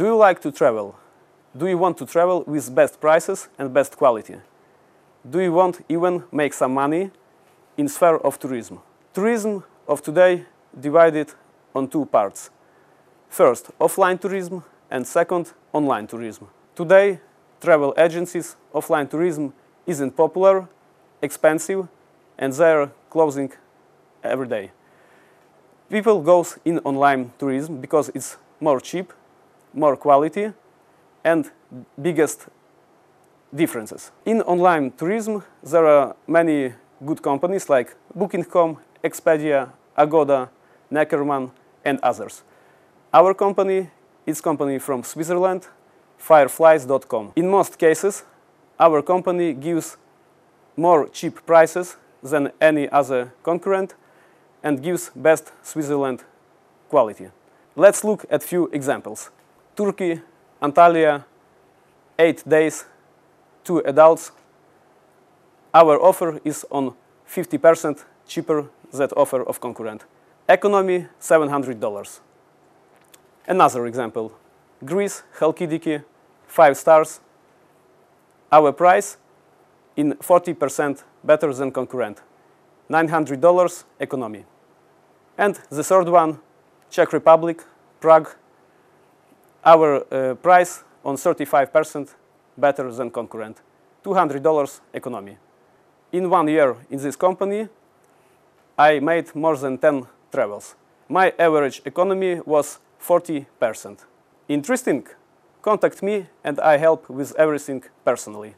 Do you like to travel? Do you want to travel with best prices and best quality? Do you want even make some money in sphere of tourism? Tourism of today divided on two parts. First, offline tourism, and second, online tourism. Today, travel agencies, offline tourism isn't popular, expensive, and they're closing every day. People go in online tourism because it's more cheap, more quality, and biggest differences. In online tourism, there are many good companies like Booking.com, Expedia, Agoda, Neckermann, and others. Our company is company from Switzerland, Fireflies.com. In most cases, our company gives more cheap prices than any other concurrent and gives best Switzerland quality. Let's look at few examples. Turkey, Antalya, 8 days, 2 adults. Our offer is on 50% cheaper than offer of concurrent. Economy, $700. Another example, Greece, Halkidiki, 5 stars. Our price in 40% better than concurrent, $900 economy. And the third one, Czech Republic, Prague. Our price on 35% better than concurrent, $200 economy. In 1 year in this company, I made more than 10 travels. My average economy was 40%. Interesting? Contact me and I help with everything personally.